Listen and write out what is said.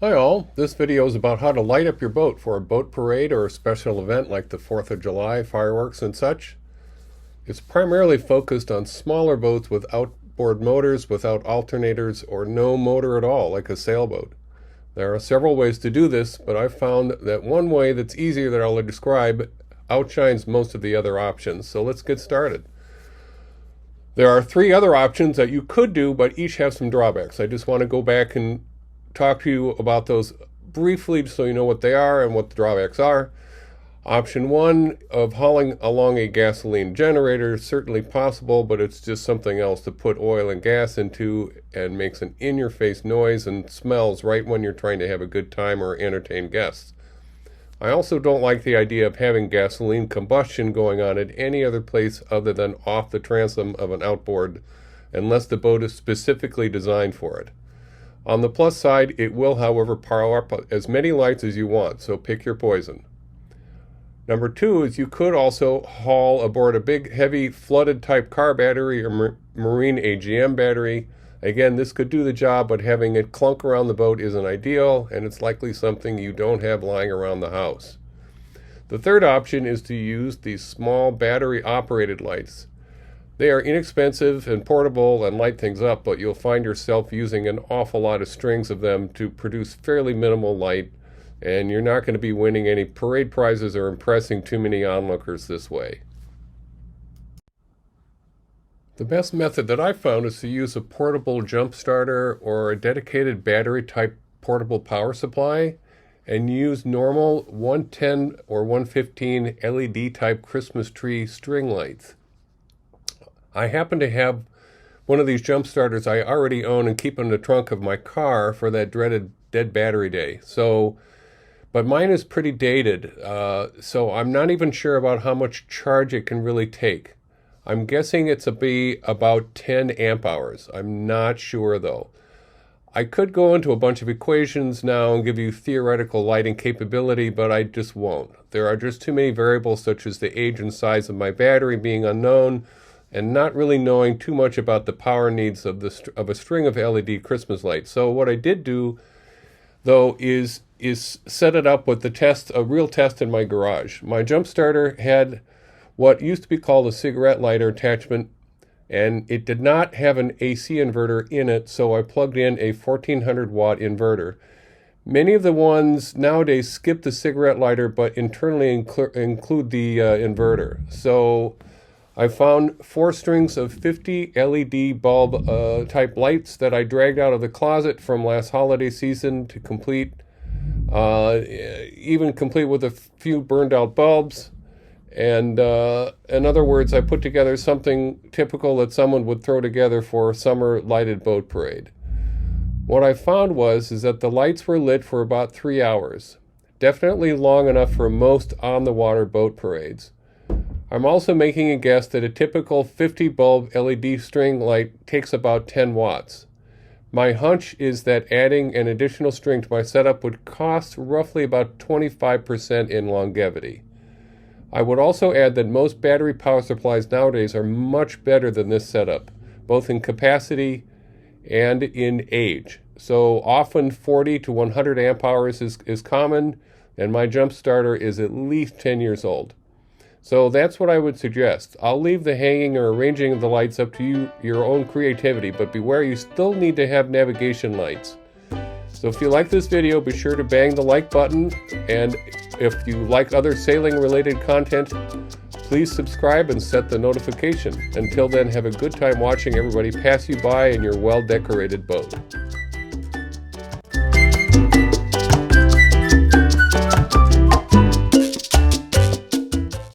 Hi all, this video is about how to light up your boat for a boat parade or a special event like the 4th of July, fireworks and such. It's primarily focused on smaller boats with outboard motors, without alternators, or no motor at all, like a sailboat. There are several ways to do this, but I've found that one way that's easier that I'll describe outshines most of the other options, so let's get started. There are three other options that you could do, but each have some drawbacks. I just want to go back and talk to you about those briefly so you know what they are and what the drawbacks are. Option one of hauling along a gasoline generator is certainly possible, but it's just something else to put oil and gas into and makes an in-your-face noise and smells right when you're trying to have a good time or entertain guests. I also don't like the idea of having gasoline combustion going on at any other place other than off the transom of an outboard, unless the boat is specifically designed for it. On the plus side, it will, however, power up as many lights as you want, so pick your poison. Number two is you could also haul aboard a big, heavy, flooded type car battery or marine AGM battery. Again, this could do the job, but having it clunk around the boat isn't ideal, and it's likely something you don't have lying around the house. The third option is to use these small battery-operated lights. They are inexpensive and portable and light things up, but you'll find yourself using an awful lot of strings of them to produce fairly minimal light, and you're not going to be winning any parade prizes or impressing too many onlookers this way. The best method that I've found is to use a portable jump starter or a dedicated battery type portable power supply and use normal 110 or 115 LED type Christmas tree string lights. I happen to have one of these jump starters I already own and keep in the trunk of my car for that dreaded dead battery day. But mine is pretty dated, so I'm not even sure about how much charge it can really take. I'm guessing it's about 10 amp hours. I'm not sure though. I could go into a bunch of equations now and give you theoretical lighting capability, but I just won't. There are just too many variables, such as the age and size of my battery being unknown, and not really knowing too much about the power needs of a string of LED Christmas lights. So what I did do, though, is set it up with a real test in my garage. My jump starter had what used to be called a cigarette lighter attachment, and it did not have an AC inverter in it, so I plugged in a 1400 watt inverter. Many of the ones nowadays skip the cigarette lighter but internally include the inverter. So I found 4 strings of 50 LED bulb type lights that I dragged out of the closet from last holiday season to complete, even complete with a few burned out bulbs. And in other words, I put together something typical that someone would throw together for a summer lighted boat parade. What I found is that the lights were lit for about 3 hours, definitely long enough for most on-the-water boat parades. I'm also making a guess that a typical 50 bulb LED string light takes about 10 watts. My hunch is that adding an additional string to my setup would cost roughly about 25% in longevity. I would also add that most battery power supplies nowadays are much better than this setup, both in capacity and in age. So often 40 to 100 amp hours is common, and my jump starter is at least 10 years old. So that's what I would suggest. I'll leave the hanging or arranging of the lights up to your own creativity, but beware, you still need to have navigation lights. So if you like this video, be sure to bang the like button, and if you like other sailing related content, please subscribe and set the notification. Until then, have a good time watching everybody pass you by in your well decorated boat.